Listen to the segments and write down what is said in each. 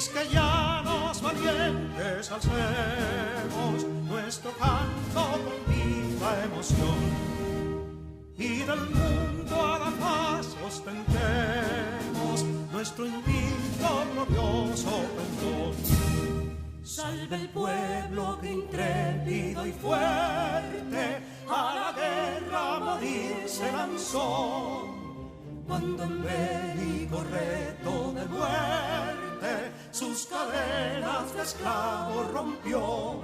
quisqueyanos valientes alcemos nuestro canto con viva emoción, y del mundo a la paz ostentemos nuestro invicto glorioso pendón. Salve el pueblo que intrépido y fuerte a la guerra a morir se lanzó, cuando en bélico reto de muerte sus cadenas de esclavos rompió.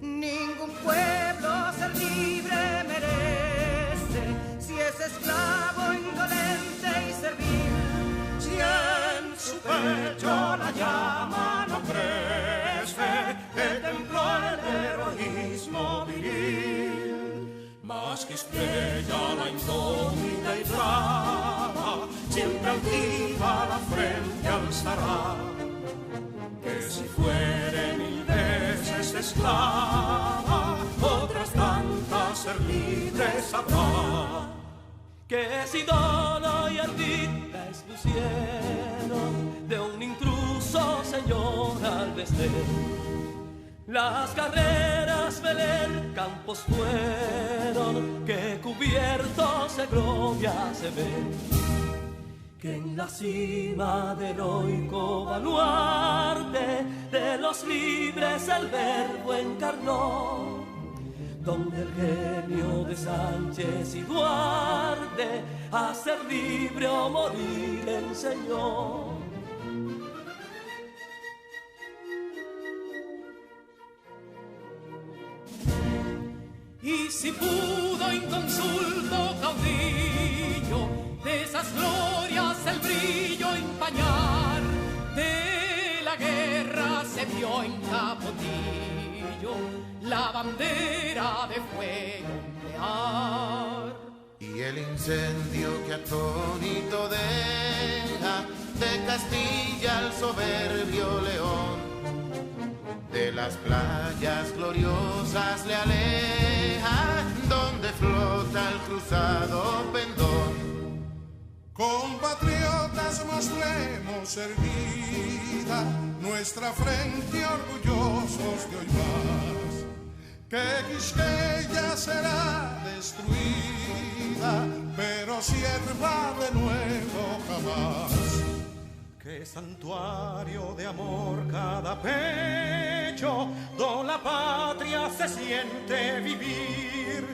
Ningún pueblo ser libre merece si es esclavo, indolente y servil. Si en su pecho la llama no crece, que templó el heroísmo viril, más que estrella la indómita y brava, siempre altiva la frente alzará, que si fuere mil veces esclava, otras tantas ser libres habrá. Que si Dona y Ardita expusieron de un intruso señor al desdén, las carreras Belén campos fueron, que cubiertos de gloria se ven, que en la cima del heroico baluarte de los libres el verbo encarnó, donde el genio de Sánchez y Duarte a ser libre o morir enseñó. Y si pudo inconsulto caudillo de esas glorias el brillo empañar, de la guerra se vio en Capotillo la bandera de fuego ondear. Y el incendio que atónito deja de Castilla al soberbio león, de las playas gloriosas le aleja, donde flota el cruzado pendón. Compatriotas, mostremos erguida nuestra frente orgullosos de hoy más, que Quisqueya será destruida, pero sierva de nuevo jamás. Que santuario de amor cada pecho, do la patria se siente vivir,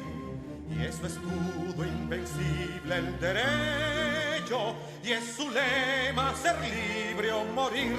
y es su escudo invencible el derecho, y es su lema ser libre o morir.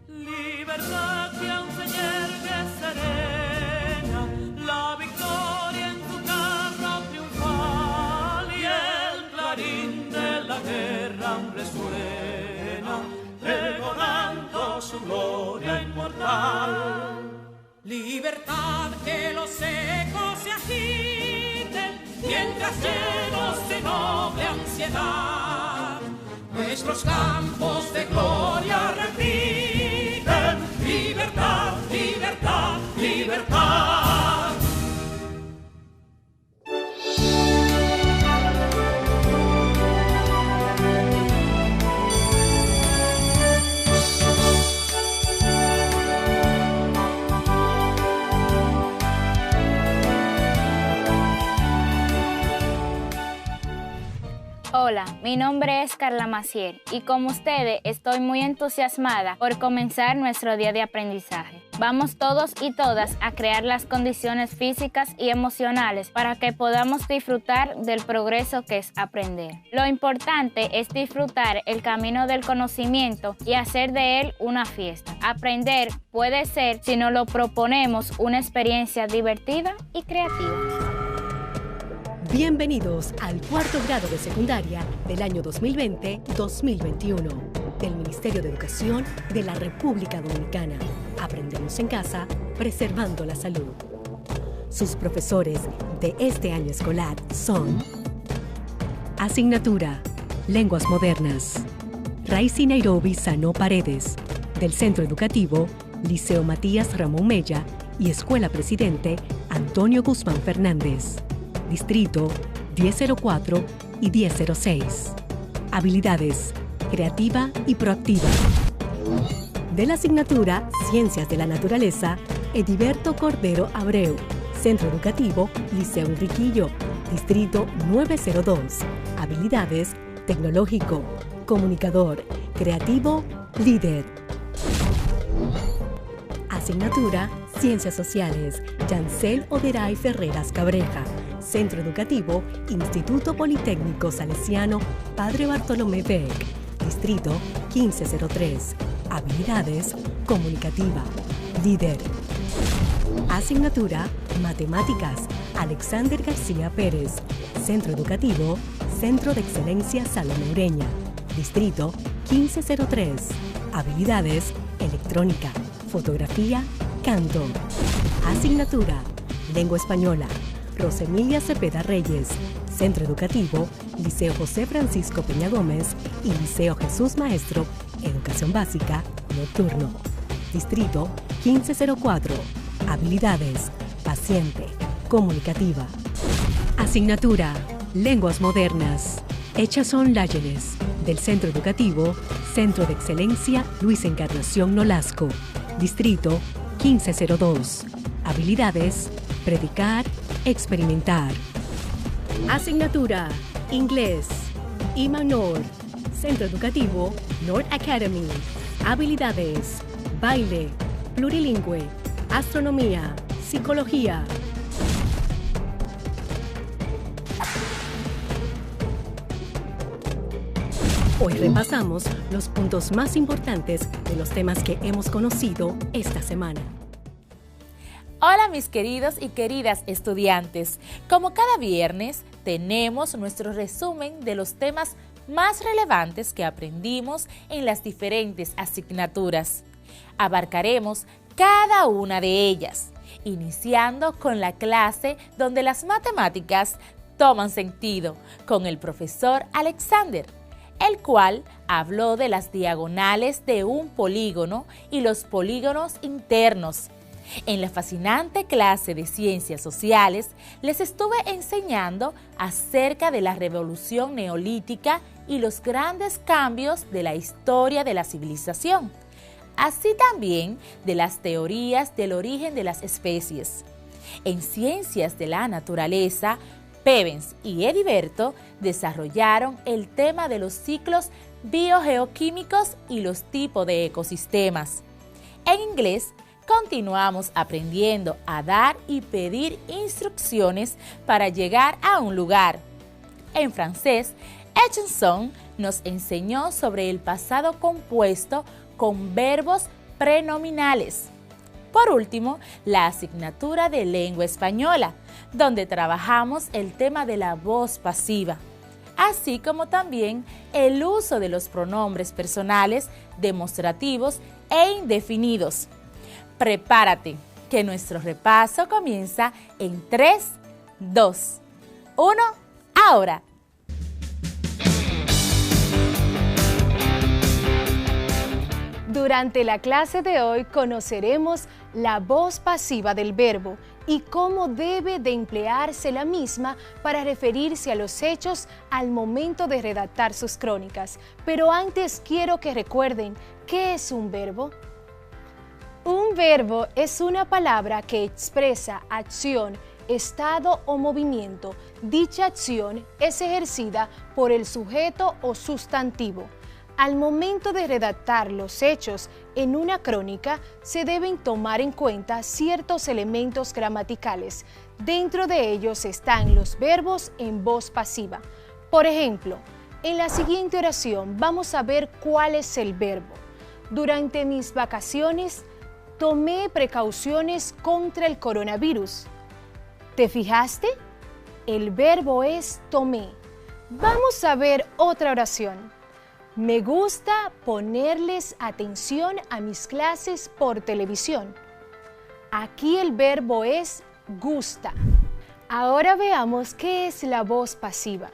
Libertad que aún se yergue serena, la victoria en su carro triunfal, y el clarín de la guerra aún resuena, pregonando su gloria inmortal. Libertad, que los ecos se agiten, mientras llenos de noble ansiedad nuestros campos de gloria repiten: libertad, libertad, libertad. Hola, mi nombre es Carla Maciel y como ustedes estoy muy entusiasmada por comenzar nuestro día de aprendizaje. Vamos todos y todas a crear las condiciones físicas y emocionales para que podamos disfrutar del progreso que es aprender. Lo importante es disfrutar el camino del conocimiento y hacer de él una fiesta. Aprender puede ser, si nos lo proponemos, una experiencia divertida y creativa. Bienvenidos al cuarto grado de secundaria del año 2020-2021 del Ministerio de Educación de la República Dominicana. Aprendemos en casa, preservando la salud. Sus profesores de este año escolar son: Asignatura Lenguas Modernas, Raicy Nairobi Sano Paredes, del Centro Educativo Liceo Matías Ramón Mella y Escuela Presidente Antonio Guzmán Fernández. Distrito 1004 y 1006. Habilidades: creativa y proactiva. De la asignatura Ciencias de la Naturaleza, Ediberto Cordero Abreu. Centro Educativo Liceo Enriquillo. Distrito 902. Habilidades: tecnológico, comunicador, creativo, líder. Asignatura Ciencias Sociales, Yancel Oderay Ferreras Cabreja. Centro Educativo Instituto Politécnico Salesiano Padre Bartolomé Beck. Distrito 1503. Habilidades: comunicativa, líder. Asignatura Matemáticas, Alexander García Pérez. Centro Educativo Centro de Excelencia Salomé Ureña. Distrito 1503. Habilidades: electrónica, fotografía, canto. Asignatura Lengua Española, Rosemilia Cepeda Reyes. Centro Educativo Liceo José Francisco Peña Gómez y Liceo Jesús Maestro, Educación Básica, Nocturno. Distrito 1504. Habilidades: paciente, comunicativa. Asignatura Lenguas Modernas, Echazón Láyeles. Del Centro Educativo Centro de Excelencia Luis Encarnación Nolasco. Distrito 1502. Habilidades: predicar, experimentar. Asignatura Inglés, Imanor. Centro Educativo North Academy. Habilidades: baile, plurilingüe, astronomía, psicología. Hoy repasamos los puntos más importantes de los temas que hemos conocido esta semana. Hola mis queridos y queridas estudiantes, como cada viernes tenemos nuestro resumen de los temas más relevantes que aprendimos en las diferentes asignaturas. Abarcaremos cada una de ellas, iniciando con la clase donde las matemáticas toman sentido, con el profesor Alexander, el cual habló de las diagonales de un polígono y los polígonos internos. En la fascinante clase de Ciencias Sociales les estuve enseñando acerca de la revolución neolítica y los grandes cambios de la historia de la civilización, así también de las teorías del origen de las especies. En Ciencias de la Naturaleza, Pevens y Ediberto desarrollaron el tema de los ciclos biogeoquímicos y los tipos de ecosistemas. En inglés, continuamos aprendiendo a dar y pedir instrucciones para llegar a un lugar. En francés, Hutchinson nos enseñó sobre el pasado compuesto con verbos prenominales. Por último, la asignatura de Lengua Española, donde trabajamos el tema de la voz pasiva, así como también el uso de los pronombres personales, demostrativos e indefinidos. Prepárate, que nuestro repaso comienza en 3, 2, 1, ahora. Durante la clase de hoy conoceremos la voz pasiva del verbo y cómo debe de emplearse la misma para referirse a los hechos al momento de redactar sus crónicas. Pero antes quiero que recuerden, ¿qué es un verbo? Un verbo es una palabra que expresa acción, estado o movimiento. Dicha acción es ejercida por el sujeto o sustantivo. Al momento de redactar los hechos en una crónica, se deben tomar en cuenta ciertos elementos gramaticales. Dentro de ellos están los verbos en voz pasiva. Por ejemplo, en la siguiente oración vamos a ver cuál es el verbo. Durante mis vacaciones, tomé precauciones contra el coronavirus. ¿Te fijaste? El verbo es tomé. Vamos a ver otra oración. Me gusta ponerles atención a mis clases por televisión. Aquí el verbo es gusta. Ahora veamos qué es la voz pasiva.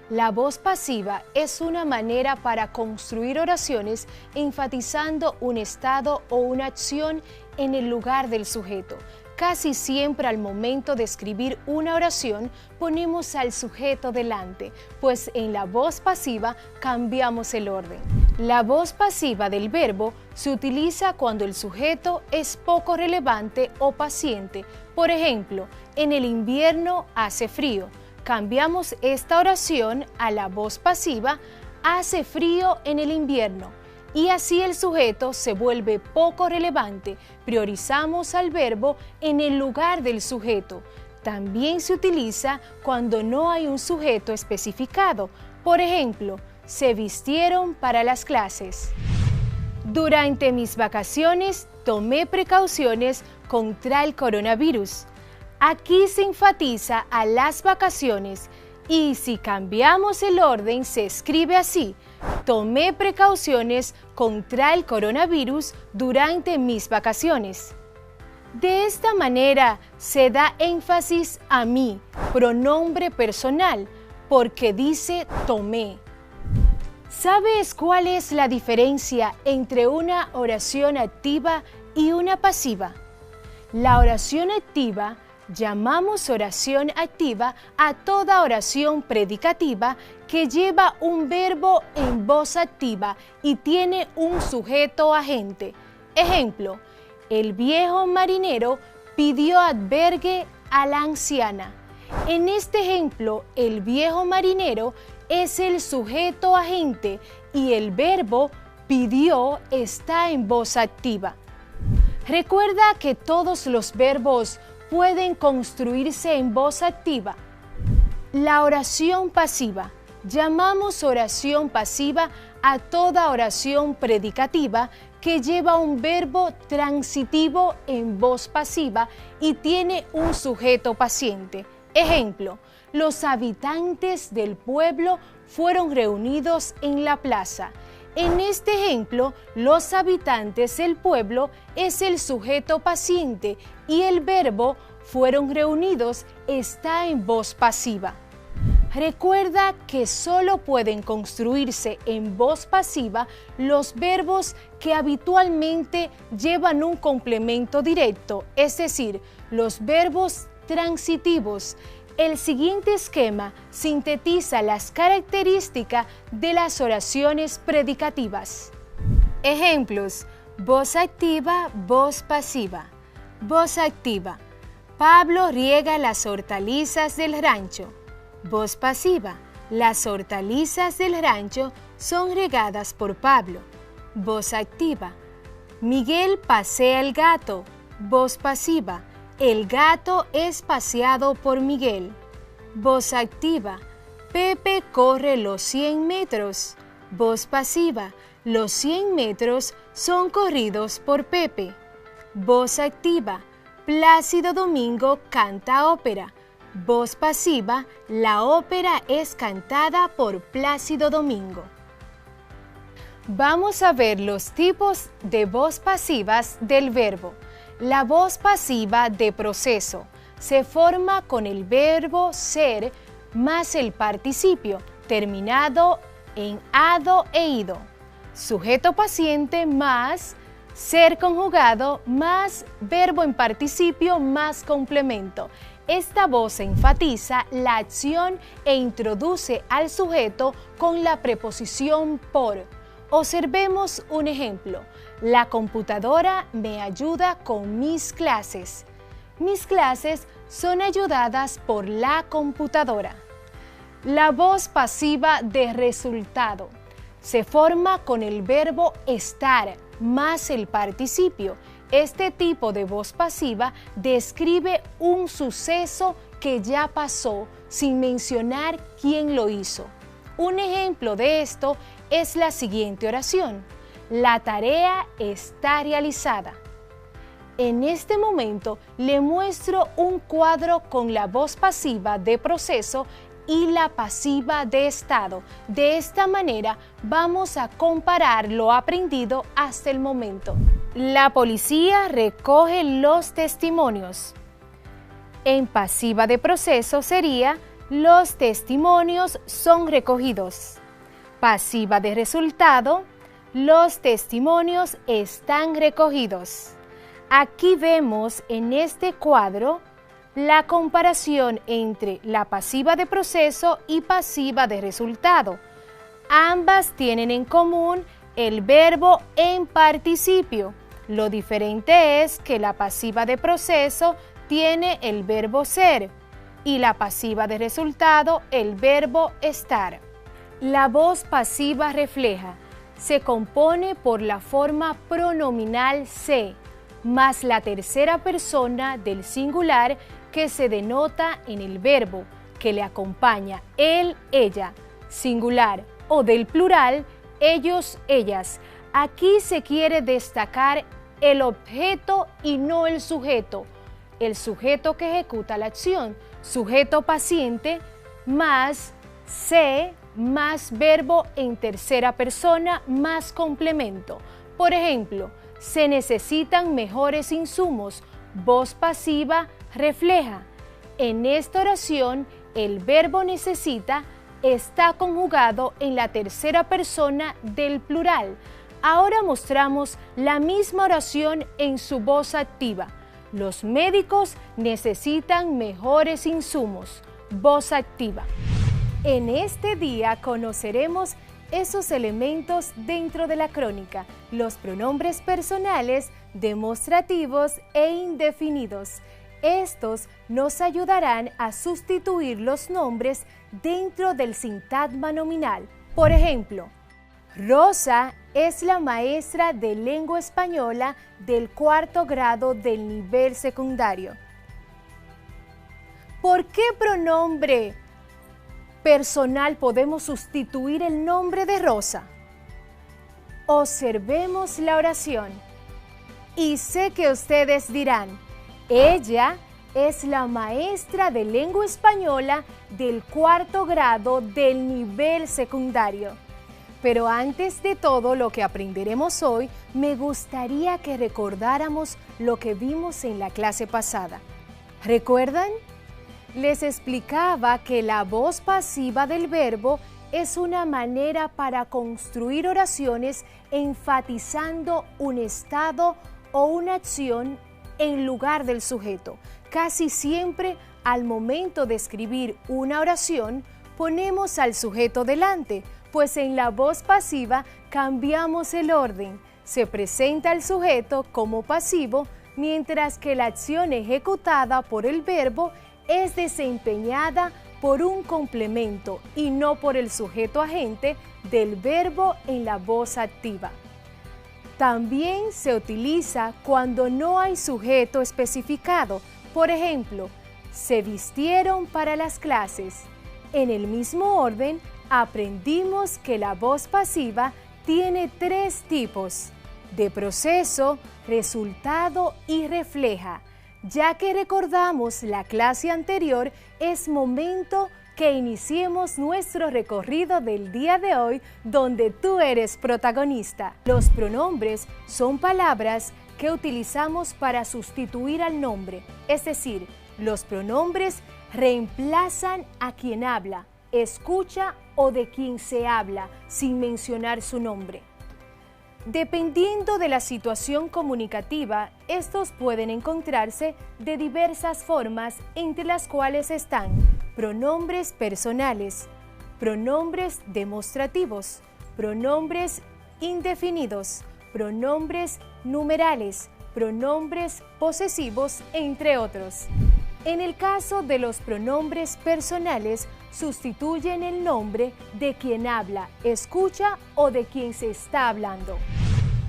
La voz pasiva es una manera para construir oraciones enfatizando un estado o una acción en el lugar del sujeto. Casi siempre al momento de escribir una oración ponemos al sujeto delante, pues en la voz pasiva cambiamos el orden. La voz pasiva del verbo se utiliza cuando el sujeto es poco relevante o paciente. Por ejemplo, en el invierno hace frío. Cambiamos esta oración a la voz pasiva, hace frío en el invierno, y así el sujeto se vuelve poco relevante. Priorizamos al verbo en el lugar del sujeto. También se utiliza cuando no hay un sujeto especificado. Por ejemplo, se vistieron para las clases. Durante mis vacaciones tomé precauciones contra el coronavirus. Aquí se enfatiza a las vacaciones y si cambiamos el orden se escribe así: tomé precauciones contra el coronavirus durante mis vacaciones. De esta manera se da énfasis a mi pronombre personal porque dice tomé. ¿Sabes cuál es la diferencia entre una oración activa y una pasiva? La oración activa llamamos oración activa a toda oración predicativa que lleva un verbo en voz activa y tiene un sujeto agente. Ejemplo, el viejo marinero pidió albergue a la anciana. En este ejemplo, el viejo marinero es el sujeto agente y el verbo pidió está en voz activa. Recuerda que todos los verbos pueden construirse en voz activa. La oración pasiva. Llamamos oración pasiva a toda oración predicativa que lleva un verbo transitivo en voz pasiva y tiene un sujeto paciente. Ejemplo, los habitantes del pueblo fueron reunidos en la plaza. En este ejemplo, los habitantes del pueblo es el sujeto paciente y el verbo fueron reunidos está en voz pasiva. Recuerda que solo pueden construirse en voz pasiva los verbos que habitualmente llevan un complemento directo, es decir, los verbos transitivos. El siguiente esquema sintetiza las características de las oraciones predicativas. Ejemplos: voz activa, voz pasiva. Voz activa: Pablo riega las hortalizas del rancho. Voz pasiva: las hortalizas del rancho son regadas por Pablo. Voz activa: Miguel pasea el gato. Voz pasiva: el gato es paseado por Miguel. Voz activa: Pepe corre los 100 metros. Voz pasiva: los 100 metros son corridos por Pepe. Voz activa: Plácido Domingo canta ópera. Voz pasiva: la ópera es cantada por Plácido Domingo. Vamos a ver los tipos de voz pasivas del verbo. La voz pasiva de proceso se forma con el verbo ser más el participio terminado en ado e ido. Sujeto paciente más ser conjugado más verbo en participio más complemento. Esta voz enfatiza la acción e introduce al sujeto con la preposición por. Observemos un ejemplo. La computadora me ayuda con mis clases. Mis clases son ayudadas por la computadora. La voz pasiva de resultado se forma con el verbo estar más el participio. Este tipo de voz pasiva describe un suceso que ya pasó sin mencionar quién lo hizo. Un ejemplo de esto es la siguiente oración: la tarea está realizada. En este momento le muestro un cuadro con la voz pasiva de proceso y la pasiva de estado. De esta manera vamos a comparar lo aprendido hasta el momento. La policía recoge los testimonios. En pasiva de proceso sería: Los testimonios son recogidos. Pasiva de resultado. Los testimonios están recogidos. Aquí vemos en este cuadro la comparación entre la pasiva de proceso y pasiva de resultado. Ambas tienen en común el verbo en participio. Lo diferente es que la pasiva de proceso tiene el verbo ser y la pasiva de resultado el verbo estar. La voz pasiva refleja se compone por la forma pronominal se, más la tercera persona del singular que se denota en el verbo que le acompaña, él, ella, singular, o del plural, ellos, ellas. Aquí se quiere destacar el objeto y no el sujeto. El sujeto que ejecuta la acción, sujeto paciente, más se, más verbo en tercera persona, más complemento. Por ejemplo, se necesitan mejores insumos. Voz pasiva refleja. En esta oración, el verbo necesita está conjugado en la tercera persona del plural. Ahora mostramos la misma oración en su voz activa. Los médicos necesitan mejores insumos. Voz activa. En este día conoceremos esos elementos dentro de la crónica, los pronombres personales, demostrativos e indefinidos. Estos nos ayudarán a sustituir los nombres dentro del sintagma nominal. Por ejemplo, Rosa es la maestra de lengua española del 4º grado del nivel secundario. ¿Por qué pronombre personal podemos sustituir el nombre de Rosa? Observemos la oración. Y sé que ustedes dirán, ella es la maestra de lengua española del 4º grado del nivel secundario. Pero antes de todo lo que aprenderemos hoy, me gustaría que recordáramos lo que vimos en la clase pasada. ¿Recuerdan? Les explicaba que la voz pasiva del verbo es una manera para construir oraciones enfatizando un estado o una acción en lugar del sujeto. Casi siempre, al momento de escribir una oración, ponemos al sujeto delante, pues en la voz pasiva cambiamos el orden. Se presenta el sujeto como pasivo, mientras que la acción ejecutada por el verbo es desempeñada por un complemento y no por el sujeto agente del verbo en la voz activa. También se utiliza cuando no hay sujeto especificado. Por ejemplo, se vistieron para las clases. En el mismo orden, aprendimos que la voz pasiva tiene 3 tipos: de proceso, resultado y refleja. Ya que recordamos la clase anterior, es momento que iniciemos nuestro recorrido del día de hoy, donde tú eres protagonista. Los pronombres son palabras que utilizamos para sustituir al nombre, es decir, los pronombres reemplazan a quien habla, escucha o de quien se habla, sin mencionar su nombre. Dependiendo de la situación comunicativa, estos pueden encontrarse de diversas formas, entre las cuales están pronombres personales, pronombres demostrativos, pronombres indefinidos, pronombres numerales, pronombres posesivos, entre otros. En el caso de los pronombres personales, sustituyen el nombre de quien habla, escucha o de quien se está hablando.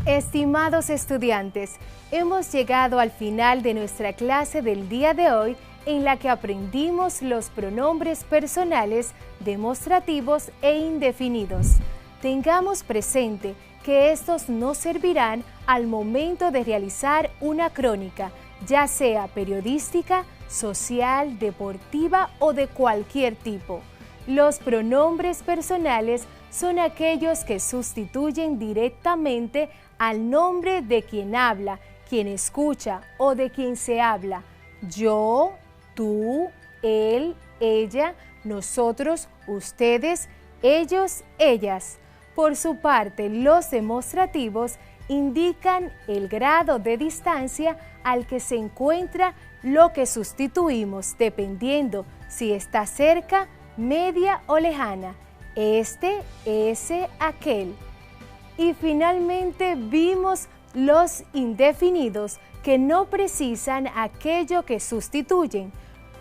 Estimados estudiantes, hemos llegado al final de nuestra clase del día de hoy, en la que aprendimos los pronombres personales, demostrativos e indefinidos. Tengamos presente que estos nos servirán al momento de realizar una crónica, ya sea periodística, social, deportiva o de cualquier tipo. Los pronombres personales son aquellos que sustituyen directamente al nombre de quien habla, quien escucha o de quien se habla. Yo, tú, él, ella, nosotros, ustedes, ellos, ellas. Por su parte, los demostrativos indican el grado de distancia al que se encuentra lo que sustituimos, dependiendo si está cerca, media o lejana. Este, ese, aquel. Y finalmente vimos los indefinidos, que no precisan aquello que sustituyen,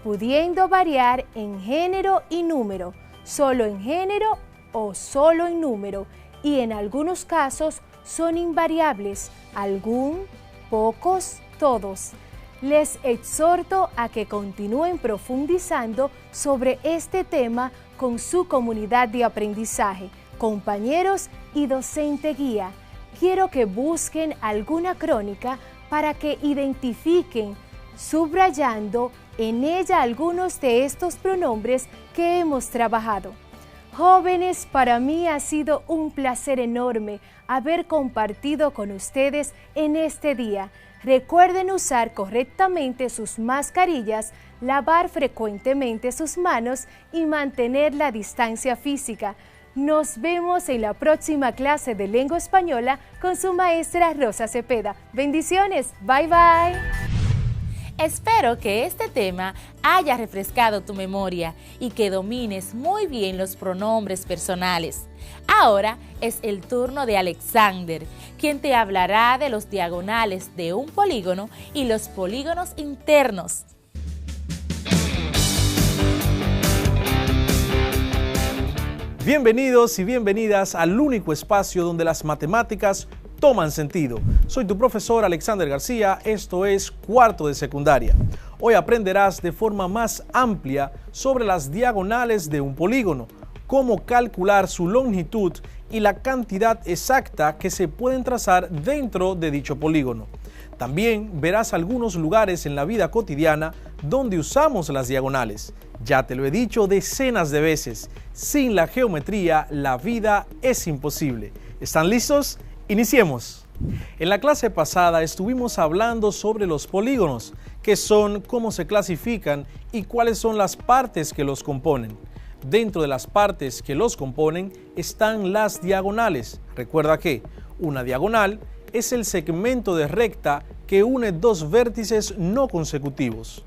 pudiendo variar en género y número, solo en género o solo en número, y en algunos casos son invariables, algún, pocos, todos. Les exhorto a que continúen profundizando sobre este tema con su comunidad de aprendizaje, compañeros y docente guía. Quiero que busquen alguna crónica para que identifiquen, subrayando en ella algunos de estos pronombres que hemos trabajado. Jóvenes, para mí ha sido un placer enorme haber compartido con ustedes en este día. Recuerden usar correctamente sus mascarillas, lavar frecuentemente sus manos y mantener la distancia física. Nos vemos en la próxima clase de lengua española con su maestra Rosa Cepeda. Bendiciones. Bye, bye. Espero que este tema haya refrescado tu memoria y que domines muy bien los pronombres personales. Ahora es el turno de Alexander, quien te hablará de los diagonales de un polígono y los polígonos internos. Bienvenidos y bienvenidas al único espacio donde las matemáticas toman sentido. Soy tu profesor Alexander García, esto es cuarto de secundaria. Hoy aprenderás de forma más amplia sobre las diagonales de un polígono, cómo calcular su longitud y la cantidad exacta que se pueden trazar dentro de dicho polígono. También verás algunos lugares en la vida cotidiana donde usamos las diagonales. Ya te lo he dicho decenas de veces, sin la geometría la vida es imposible. ¿Están listos? Iniciemos. En la clase pasada estuvimos hablando sobre los polígonos, qué son, cómo se clasifican y cuáles son las partes que los componen. Dentro de las partes que los componen están las diagonales. Recuerda que una diagonal es el segmento de recta que une dos vértices no consecutivos.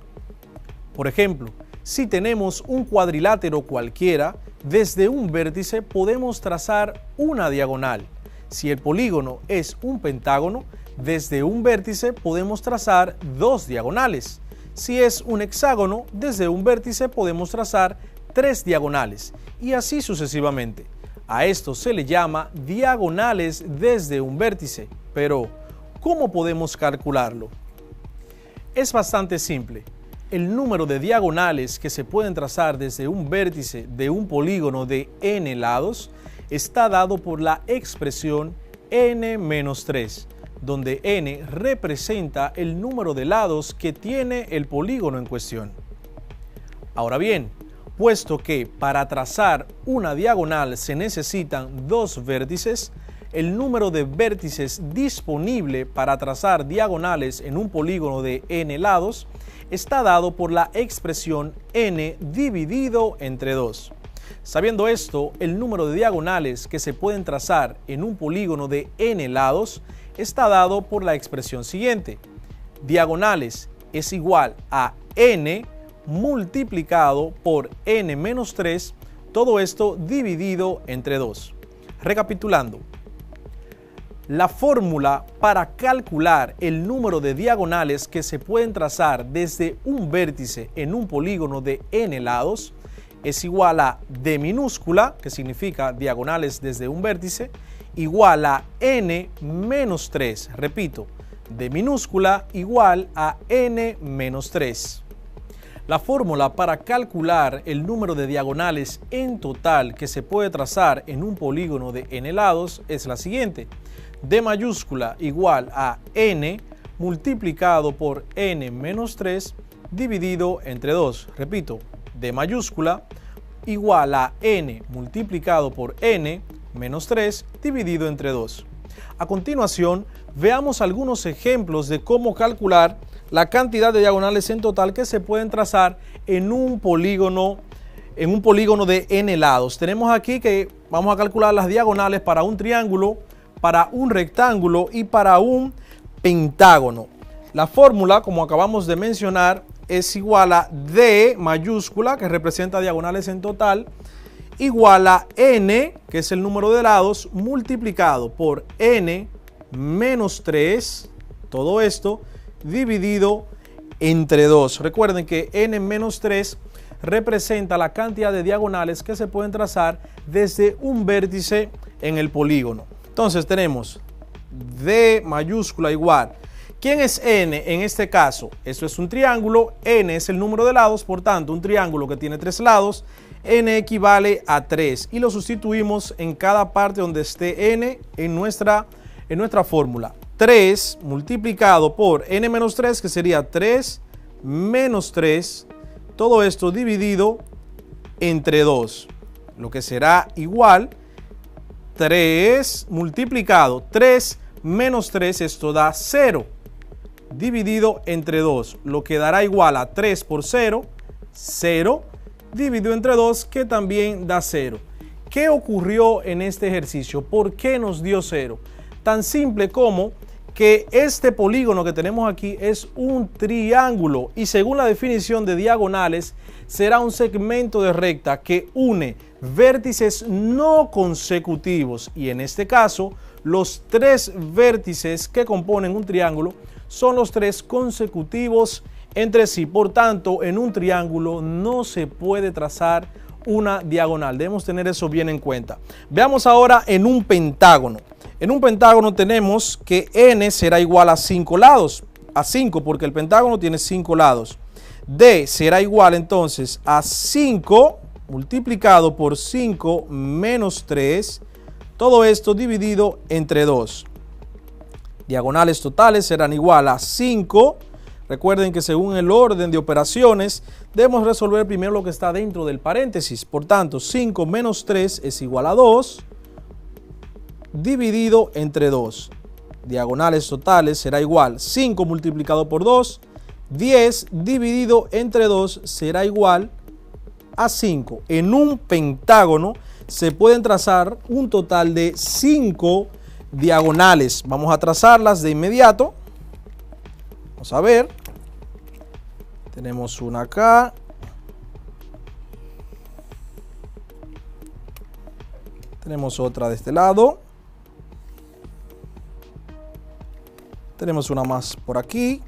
Por ejemplo, si tenemos un cuadrilátero cualquiera, desde un vértice podemos trazar una diagonal. Si el polígono es un pentágono, desde un vértice podemos trazar dos diagonales. Si es un hexágono, desde un vértice podemos trazar tres diagonales, y así sucesivamente. A esto se le llama diagonales desde un vértice. Pero, ¿cómo podemos calcularlo? Es bastante simple. El número de diagonales que se pueden trazar desde un vértice de un polígono de n lados está dado por la expresión n-3, donde n representa el número de lados que tiene el polígono en cuestión. Ahora bien, puesto que para trazar una diagonal se necesitan dos vértices, el número de vértices disponible para trazar diagonales en un polígono de n lados está dado por la expresión n dividido entre 2. Sabiendo esto, el número de diagonales que se pueden trazar en un polígono de n lados está dado por la expresión siguiente. Diagonales es igual a n multiplicado por n-3, todo esto dividido entre 2. Recapitulando, la fórmula para calcular el número de diagonales que se pueden trazar desde un vértice en un polígono de n lados es igual a d minúscula, que significa diagonales desde un vértice, igual a n-3. Repito, d minúscula igual a n-3. La fórmula para calcular el número de diagonales en total que se puede trazar en un polígono de n lados es la siguiente. D mayúscula igual a n multiplicado por n-3 dividido entre 2. Repito, D mayúscula igual a n multiplicado por n-3 dividido entre 2. A continuación, veamos algunos ejemplos de cómo calcular la cantidad de diagonales en total que se pueden trazar en un polígono en un polígono de n lados. Tenemos aquí que vamos a calcular las diagonales para un triángulo, para un rectángulo y para un pentágono. La fórmula, como acabamos de mencionar, es igual a D mayúscula, que representa diagonales en total, igual a n, que es el número de lados, multiplicado por n menos 3, todo esto dividido entre 2. Recuerden que n menos 3 representa la cantidad de diagonales que se pueden trazar desde un vértice en el polígono. Entonces tenemos D mayúscula igual. ¿Quién es n en este caso? Esto es un triángulo, n es el número de lados, por tanto un triángulo que tiene 3 lados, n equivale a 3 y lo sustituimos en cada parte donde esté n en nuestra fórmula. 3 multiplicado por n menos 3, que sería 3 menos 3, todo esto dividido entre 2, lo que será igual 3 multiplicado 3 menos 3, esto da 0, dividido entre 2, lo que dará igual a 3 por 0, 0, dividido entre 2, que también da 0. ¿Qué ocurrió en este ejercicio? ¿Por qué nos dio 0? Tan simple como que este polígono que tenemos aquí es un triángulo y según la definición de diagonales será un segmento de recta que une vértices no consecutivos y en este caso los 3 vértices que componen un triángulo son los 3 consecutivos entre sí. Por tanto, en un triángulo no se puede trazar una diagonal. Debemos tener eso bien en cuenta. Veamos ahora en un pentágono. En un pentágono tenemos que n será igual a 5 lados, a 5 porque el pentágono tiene 5 lados. D será igual entonces a 5 multiplicado por 5 menos 3, todo esto dividido entre 2. Diagonales totales serán igual a 5. Recuerden que según el orden de operaciones debemos resolver primero lo que está dentro del paréntesis. Por tanto, 5 menos 3 es igual a 2. Dividido entre 2. Diagonales totales será igual 5 multiplicado por 2, 10 dividido entre 2 será igual a 5. En un pentágono se pueden trazar un total de 5 diagonales. Vamos a trazarlas de inmediato. Vamos a ver. Tenemos una acá. Tenemos otra de este lado. Tenemos una más por aquí.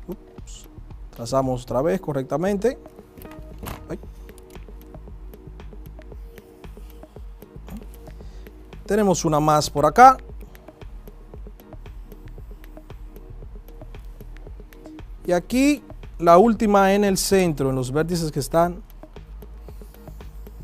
Ups. Trazamos otra vez correctamente. Ay. Tenemos una más por acá. Y aquí la última en el centro, en los vértices que están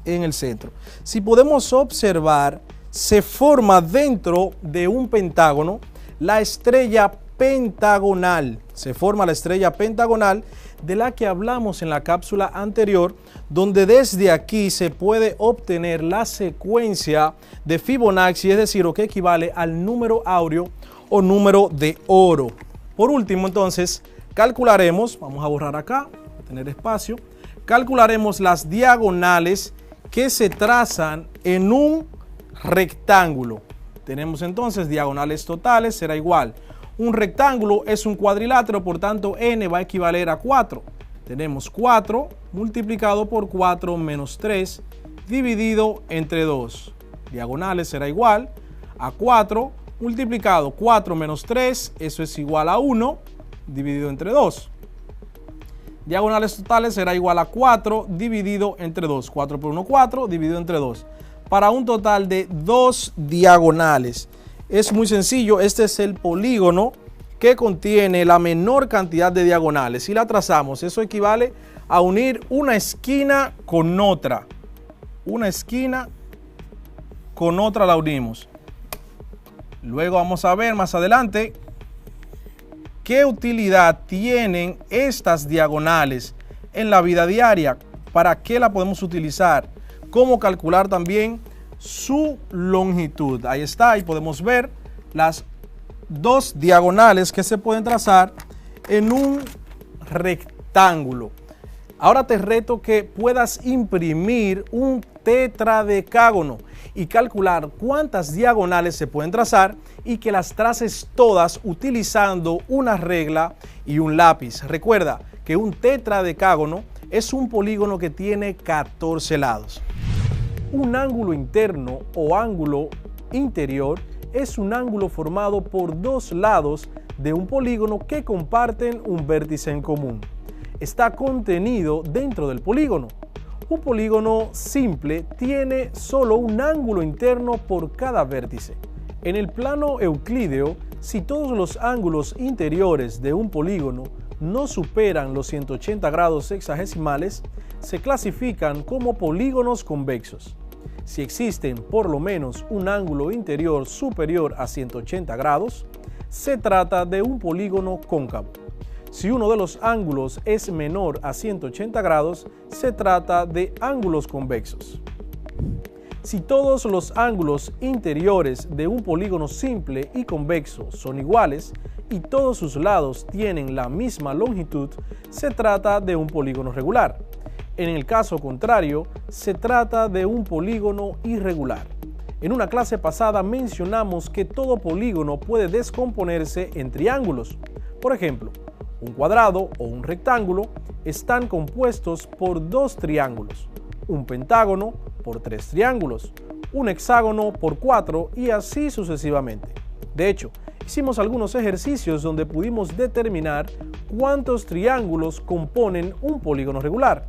en el centro. Si podemos observar, se forma dentro de un pentágono la estrella pentagonal. Se forma la estrella pentagonal de la que hablamos en la cápsula anterior, donde desde aquí se puede obtener la secuencia de Fibonacci, es decir, lo que equivale al número áureo o número de oro. Por último, entonces, calcularemos, vamos a borrar acá, tener espacio, calcularemos las diagonales que se trazan en un rectángulo. Tenemos entonces diagonales totales, será igual. Un rectángulo es un cuadrilátero, por tanto n va a equivaler a 4. Tenemos 4 multiplicado por 4 menos 3 dividido entre 2. Diagonales será igual a 4 multiplicado 4 menos 3, eso es igual a 1 dividido entre 2. Diagonales totales será igual a 4 dividido entre 2. 4 por 1, 4 dividido entre 2. Para un total de 2 diagonales. Es muy sencillo, este es el polígono que contiene la menor cantidad de diagonales. Si la trazamos, eso equivale a unir una esquina con otra. Una esquina con otra la unimos. Luego vamos a ver más adelante qué utilidad tienen estas diagonales en la vida diaria. ¿Para qué la podemos utilizar? Cómo calcular también su longitud. Ahí está, ahí podemos ver las 2 diagonales que se pueden trazar en un rectángulo. rectángulo. Ahora te reto que puedas imprimir un tetradecágono y calcular cuántas diagonales se pueden trazar y que las traces todas utilizando una regla y un lápiz. Recuerda que un tetradecágono es un polígono que tiene 14 lados. Un ángulo interno o ángulo interior es un ángulo formado por dos lados de un polígono que comparten un vértice en común. Está contenido dentro del polígono. Un polígono simple tiene solo un ángulo interno por cada vértice. En el plano euclídeo, si todos los ángulos interiores de un polígono no superan los 180 grados sexagesimales, se clasifican como polígonos convexos. Si existen por lo menos un ángulo interior superior a 180 grados, se trata de un polígono cóncavo. Si uno de los ángulos es menor a 180 grados, se trata de ángulos convexos. Si todos los ángulos interiores de un polígono simple y convexo son iguales y todos sus lados tienen la misma longitud, se trata de un polígono regular. En el caso contrario, se trata de un polígono irregular. En una clase pasada mencionamos que todo polígono puede descomponerse en triángulos. Por ejemplo, un cuadrado o un rectángulo están compuestos por dos triángulos, un pentágono por tres triángulos, un hexágono por 4 y así sucesivamente. De hecho, hicimos algunos ejercicios donde pudimos determinar cuántos triángulos componen un polígono regular.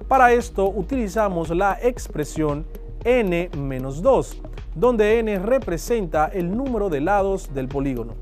Para esto utilizamos la expresión n-2, donde n representa el número de lados del polígono.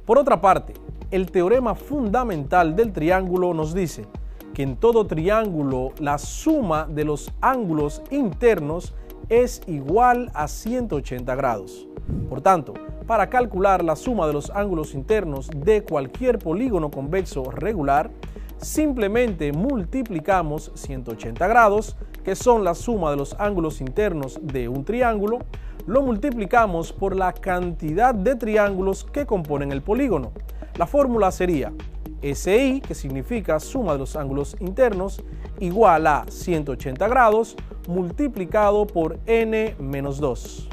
Por otra parte, el teorema fundamental del triángulo nos dice que en todo triángulo la suma de los ángulos internos es igual a 180 grados. Por tanto, para calcular la suma de los ángulos internos de cualquier polígono convexo regular, simplemente multiplicamos 180 grados, que son la suma de los ángulos internos de un triángulo, lo multiplicamos por la cantidad de triángulos que componen el polígono. La fórmula sería SI, que significa suma de los ángulos internos, igual a 180 grados multiplicado por n-2.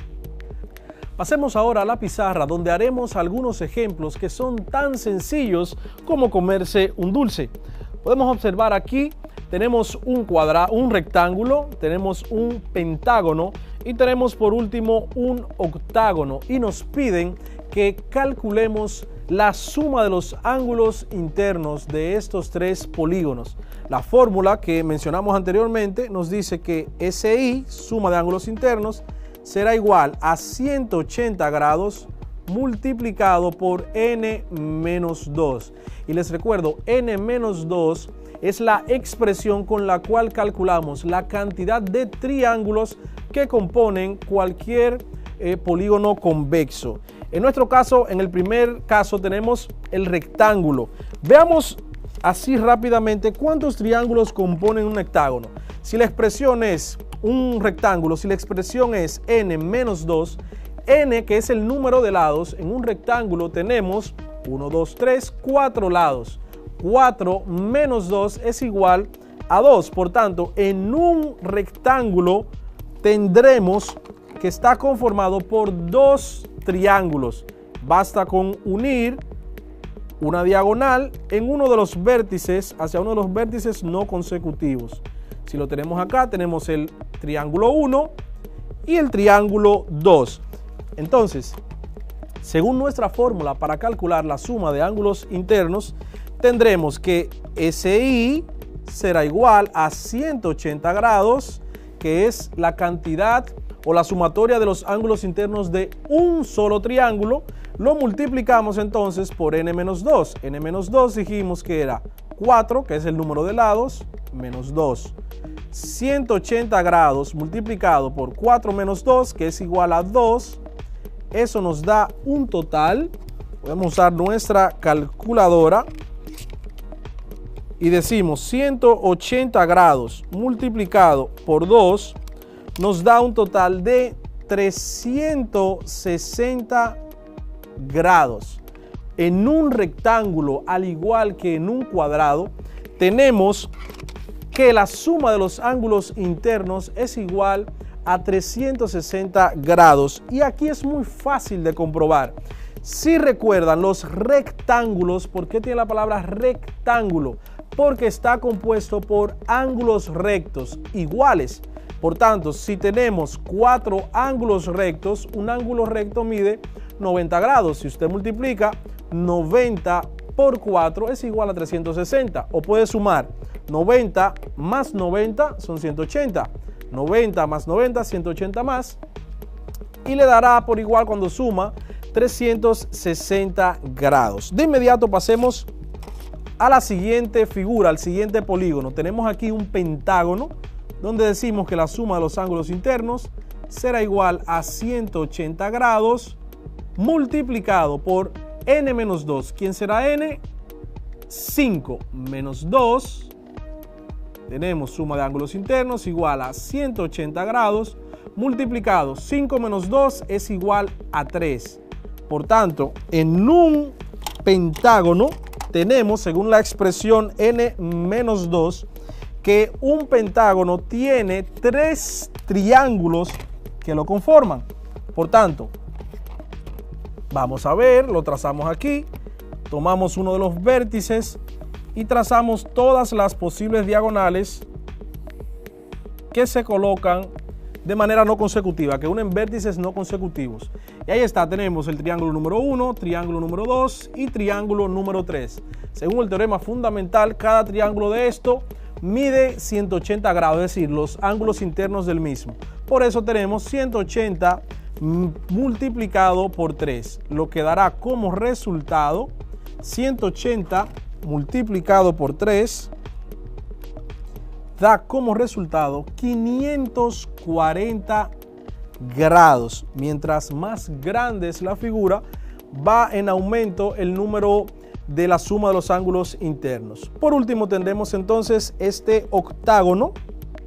Pasemos ahora a la pizarra, donde haremos algunos ejemplos que son tan sencillos como comerse un dulce. Podemos observar aquí, tenemos un rectángulo, tenemos un pentágono y tenemos por último un octágono, y nos piden que calculemos la suma de los ángulos internos de estos tres polígonos. La fórmula que mencionamos anteriormente nos dice que SI, suma de ángulos internos, será igual a 180 grados multiplicado por n-2. Y les recuerdo, n-2 es la expresión con la cual calculamos la cantidad de triángulos que componen cualquier polígono convexo. En nuestro caso, en el primer caso, tenemos el rectángulo. Veamos así rápidamente cuántos triángulos componen un hectágono. Si la expresión es un rectángulo, si la expresión es n-2, n, que es el número de lados, en un rectángulo tenemos 1, 2, 3, 4 lados. 4 menos 2 es igual a 2. Por tanto, en un rectángulo tendremos que está conformado por dos triángulos. Basta con unir una diagonal en uno de los vértices hacia uno de los vértices no consecutivos. Si lo tenemos acá, tenemos el triángulo 1 y el triángulo 2. Entonces, según nuestra fórmula para calcular la suma de ángulos internos, tendremos que SI será igual a 180 grados, que es la cantidad o la sumatoria de los ángulos internos de un solo triángulo. Lo multiplicamos entonces por n-2. n-2 dijimos que era 4, que es el número de lados, menos 2. 180 grados multiplicado por 4 menos 2, que es igual a 2. Eso nos da un total. Podemos usar nuestra calculadora y decimos 180 grados multiplicado por 2 nos da un total de 360 grados. en un rectángulo, al igual que en un cuadrado, tenemos que la suma de los ángulos internos es igual a 360 grados. Y aquí es muy fácil de comprobar. Si recuerdan, los rectángulos, ¿por qué tiene la palabra rectángulo? Porque está compuesto por ángulos rectos iguales. Por tanto, si tenemos 4 ángulos rectos, un ángulo recto mide 90 grados. Si usted multiplica 90 por 4 es igual a 360. O puede sumar 90 más 90 son 180. 90 más 90, 180 más. Y le dará por igual cuando suma 360 grados. De inmediato pasemos a la siguiente figura, al siguiente polígono. Tenemos aquí un pentágono donde decimos que la suma de los ángulos internos será igual a 180 grados multiplicado por n menos 2. ¿Quién será n? 5 menos 2. Tenemos suma de ángulos internos igual a 180 grados multiplicado 5 menos 2 es igual a 3. Por tanto, en un pentágono tenemos, según la expresión n menos 2, que un pentágono tiene 3 triángulos que lo conforman. Por tanto, vamos a ver, lo trazamos aquí, tomamos uno de los vértices y trazamos todas las posibles diagonales que se colocan de manera no consecutiva, que unen vértices no consecutivos. Y ahí está, tenemos el triángulo número 1, triángulo número 2 y triángulo número 3. Según el teorema fundamental, cada triángulo de esto mide 180 grados, es decir, los ángulos internos del mismo. Por eso tenemos 180 multiplicado por 3, lo que dará como resultado 180 multiplicado por 3 da como resultado 540 grados. Mientras más grande es la figura, va en aumento el número de la suma de los ángulos internos. Por último, tendremos entonces este octágono.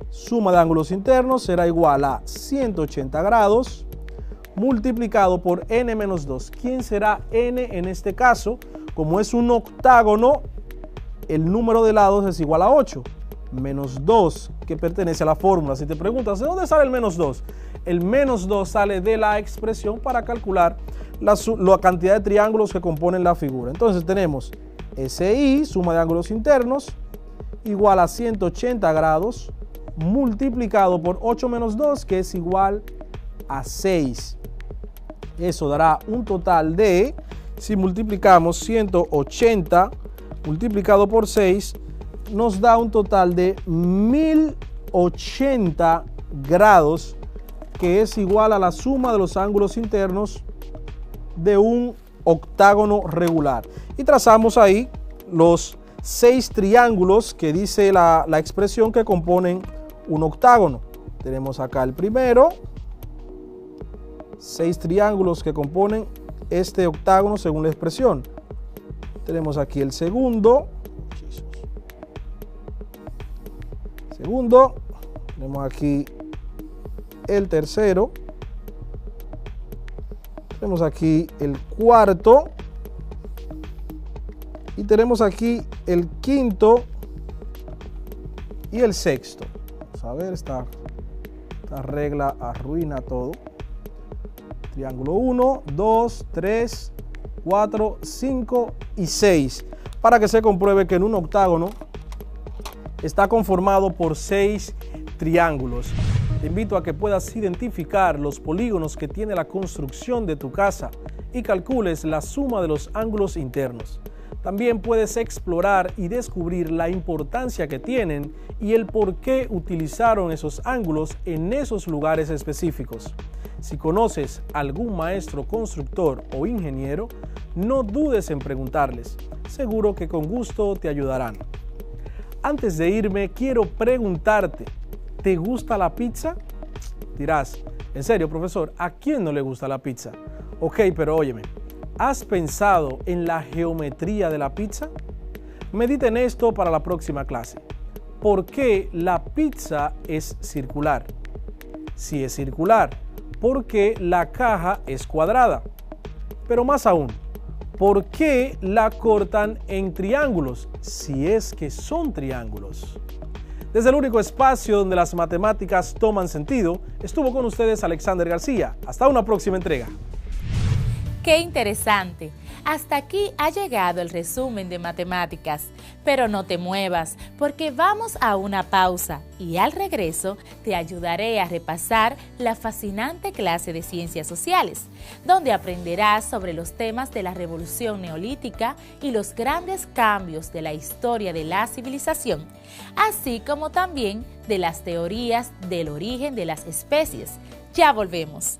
Suma de ángulos internos será igual a 180 grados multiplicado por n menos 2. ¿Quién será n en este caso? Como es un octágono, el número de lados es igual a 8. Menos 2, que pertenece a la fórmula. Si te preguntas, ¿de dónde sale el menos 2? El menos 2 sale de la expresión para calcular la cantidad de triángulos que componen la figura. Entonces tenemos SI, suma de ángulos internos, igual a 180 grados, multiplicado por 8 menos 2, que es igual a 6. Eso dará un total de, si multiplicamos 180 multiplicado por 6, nos da un total de 1080 grados, que es igual a la suma de los ángulos internos de un octágono regular. Y trazamos ahí los 6 triángulos que dice la expresión que componen un octágono. Tenemos acá el primero, 6 triángulos que componen este octágono según la expresión. Tenemos aquí el segundo. Tenemos aquí el tercero, tenemos aquí el cuarto y tenemos aquí el quinto y el sexto. Vamos a ver, esta regla arruina todo. Triángulo 1, 2, 3, 4, 5 y 6, para que se compruebe que en un octágono está conformado por 6 triángulos. Te invito a que puedas identificar los polígonos que tiene la construcción de tu casa y calcules la suma de los ángulos internos. También puedes explorar y descubrir la importancia que tienen y el por qué utilizaron esos ángulos en esos lugares específicos. Si conoces algún maestro constructor o ingeniero, no dudes en preguntarles. Seguro que con gusto te ayudarán. Antes de irme, quiero preguntarte, ¿te gusta la pizza? Dirás, en serio, profesor, ¿a quién no le gusta la pizza? Ok, pero óyeme, ¿has pensado en la geometría de la pizza? Medita en esto para la próxima clase. ¿Por qué la pizza es circular? Si es circular, ¿por qué la caja es cuadrada? Pero más aún, ¿Por qué la cortan en triángulos, si es que son triángulos? Desde el único espacio donde las matemáticas toman sentido, estuvo con ustedes Alexander García. Hasta una próxima entrega. ¡Qué interesante! Hasta aquí ha llegado el resumen de matemáticas, pero no te muevas porque vamos a una pausa y al regreso te ayudaré a repasar la fascinante clase de Ciencias Sociales, donde aprenderás sobre los temas de la Revolución Neolítica y los grandes cambios de la historia de la civilización, así como también de las teorías del origen de las especies. Ya volvemos.